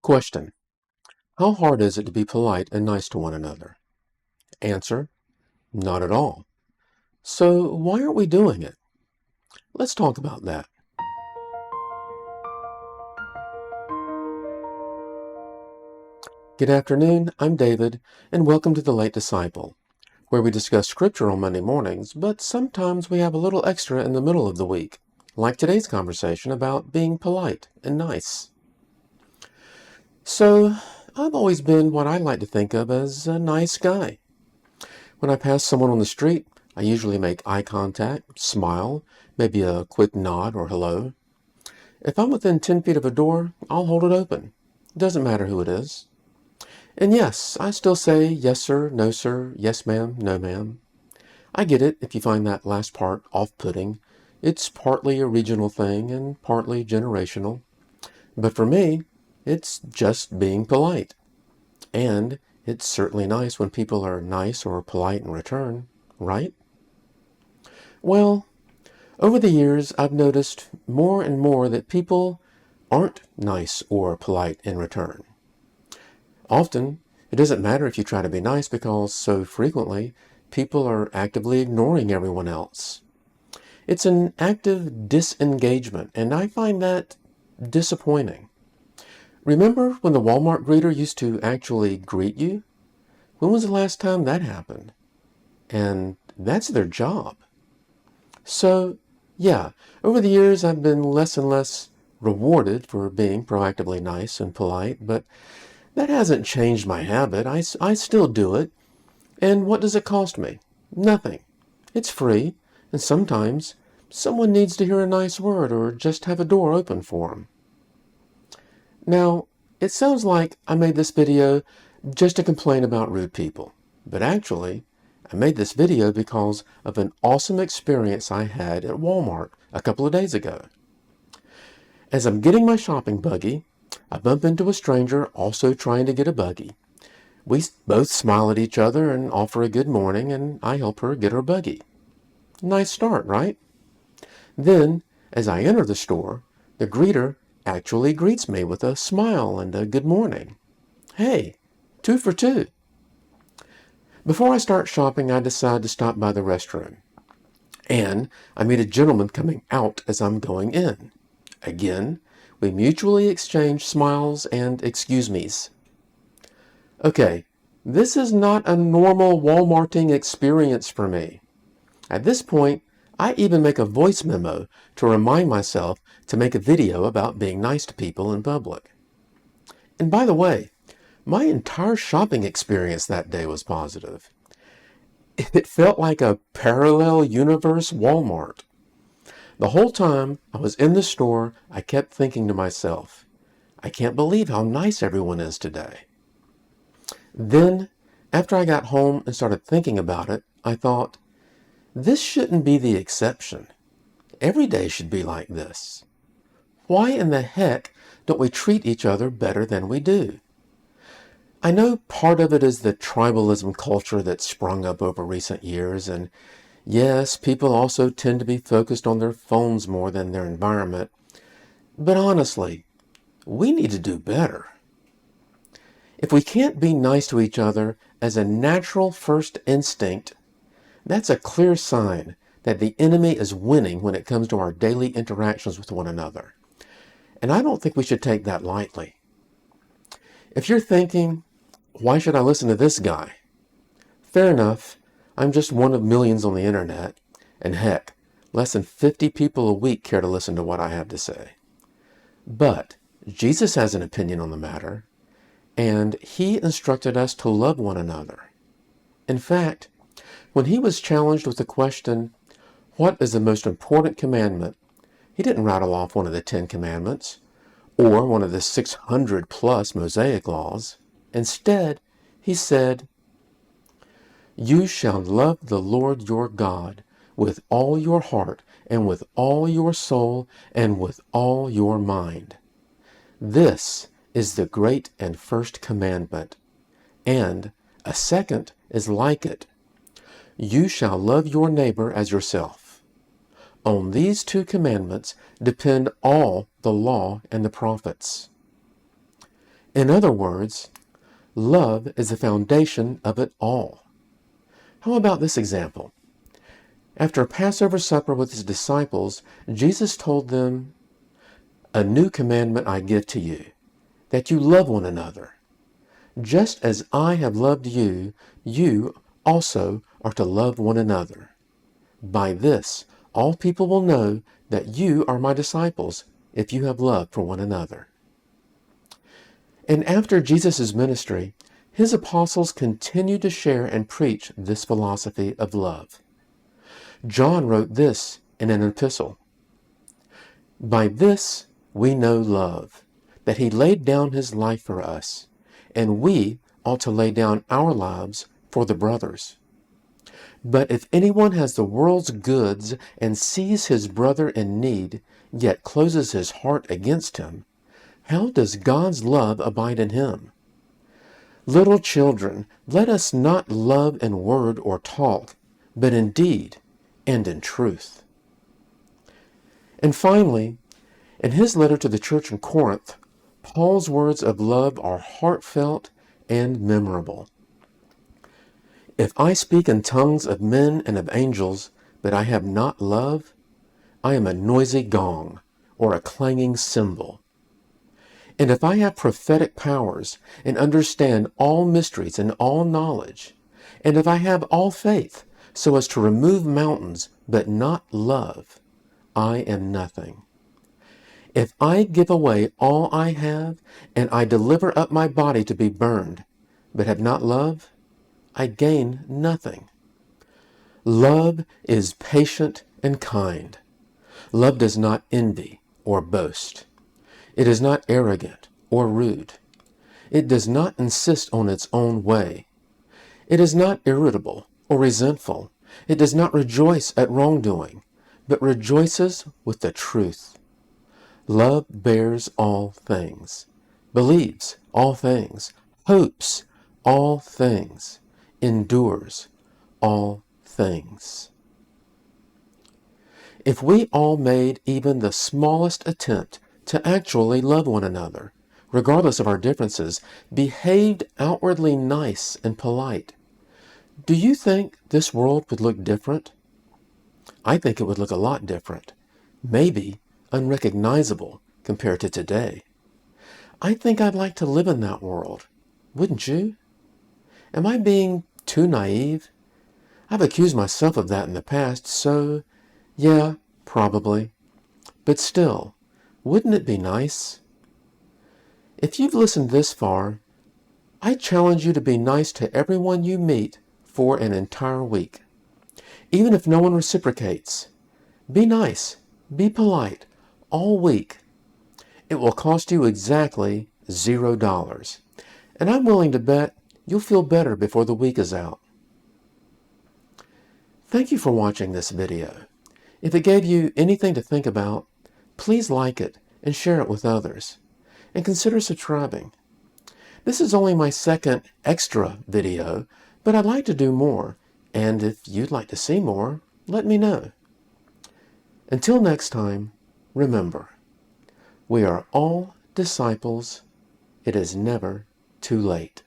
Question: how hard is it to be polite and nice to one another? Answer: not at all. So why aren't we doing it? Let's talk about that. Good afternoon, I'm David, and welcome to The Late Disciple, where we discuss scripture on Monday mornings, but sometimes we have a little extra in the middle of the week, like today's conversation about being polite and nice. So, I've always been what I like to think of as a nice guy. When I pass someone on the street, I usually make eye contact, smile, maybe a quick nod or hello. If I'm within 10 feet of a door, I'll hold it open. Doesn't matter who it is. And yes, I still say yes sir, no sir, yes ma'am, no ma'am. I get it if you find that last part off-putting. It's partly a regional thing and partly generational. But for me, it's just being polite. And it's certainly nice when people are nice or polite in return, right? Well, over the years, I've noticed more and more that people aren't nice or polite in return. Often, it doesn't matter if you try to be nice because so frequently, people are actively ignoring everyone else. It's an active disengagement, and I find that disappointing. Remember when the Walmart greeter used to actually greet you? When was the last time that happened? And that's their job. So, yeah, over the years I've been less and less rewarded for being proactively nice and polite, but that hasn't changed my habit. I still do it. And what does it cost me? Nothing. It's free, and sometimes someone needs to hear a nice word or just have a door open for them. Now, it sounds like I made this video just to complain about rude people, but actually, I made this video because of an awesome experience I had at Walmart a couple of days ago. As I'm getting my shopping buggy, I bump into a stranger also trying to get a buggy. We both smile at each other and offer a good morning, and I help her get her buggy. Nice start, right? Then, as I enter the store, the greeter actually greets me with a smile and a good morning. Hey, 2 for 2. Before I start shopping, I decide to stop by the restroom. And I meet a gentleman coming out as I'm going in. Again, we mutually exchange smiles and excuse me's. Okay, this is not a normal Walmarting experience for me. At this point, I even make a voice memo to remind myself to make a video about being nice to people in public. And by the way, my entire shopping experience that day was positive. It felt like a parallel universe Walmart. The whole time I was in the store, I kept thinking to myself, I can't believe how nice everyone is today. Then, after I got home and started thinking about it, I thought, this shouldn't be the exception. Every day should be like this. Why in the heck don't we treat each other better than we do? I know part of it is the tribalism culture that's sprung up over recent years, and yes, people also tend to be focused on their phones more than their environment. But honestly, we need to do better. If we can't be nice to each other as a natural first instinct, that's a clear sign that the enemy is winning when it comes to our daily interactions with one another. And I don't think we should take that lightly. If you're thinking, why should I listen to this guy? Fair enough, I'm just one of millions on the internet, and heck, less than 50 people a week care to listen to what I have to say. But Jesus has an opinion on the matter, and he instructed us to love one another. In fact, when he was challenged with the question, what is the most important commandment? He didn't rattle off one of the 10 commandments, or one of the 600 plus Mosaic laws. Instead, he said, you shall love the Lord your God with all your heart and with all your soul and with all your mind. This is the great and first commandment, and a second is like it. You shall love your neighbor as yourself. On these 2 commandments depend all the law and the prophets. In other words, love is the foundation of it all. How about this example? After a Passover supper with his disciples, Jesus told them, "A new commandment I give to you, that you love one another. Just as I have loved you, you also are to love one another. By this, all people will know that you are my disciples, if you have love for one another." And after Jesus' ministry, his apostles continued to share and preach this philosophy of love. John wrote this in an epistle: "By this we know love, that he laid down his life for us, and we ought to lay down our lives for the brothers. But if anyone has the world's goods and sees his brother in need, yet closes his heart against him, how does God's love abide in him? Little children, let us not love in word or talk, but in deed and in truth." And finally, in his letter to the church in Corinth, Paul's words of love are heartfelt and memorable. "If I speak in tongues of men and of angels, but I have not love, I am a noisy gong or a clanging cymbal. And if I have prophetic powers and understand all mysteries and all knowledge, and if I have all faith so as to remove mountains, but not love, I am nothing. If I give away all I have, and I deliver up my body to be burned, but have not love, I gain nothing. Love is patient and kind. Love does not envy or boast. It is not arrogant or rude. It does not insist on its own way. It is not irritable or resentful. It does not rejoice at wrongdoing, but rejoices with the truth. Love bears all things, believes all things, hopes all things, endures all things." If we all made even the smallest attempt to actually love one another, regardless of our differences, behaved outwardly nice and polite, do you think this world would look different? I think it would look a lot different, maybe unrecognizable compared to today. I think I'd like to live in that world. Wouldn't you? Am I being too naive? I've accused myself of that in the past, so yeah, probably. But still, wouldn't it be nice? If you've listened this far, I challenge you to be nice to everyone you meet for an entire week. Even if no one reciprocates, be nice, be polite, all week. It will cost you exactly $0. And I'm willing to bet you'll feel better before the week is out. Thank you for watching this video. If it gave you anything to think about, please like it and share it with others. And consider subscribing. This is only my second extra video, but I'd like to do more. And if you'd like to see more, let me know. Until next time, remember, we are all disciples. It is never too late.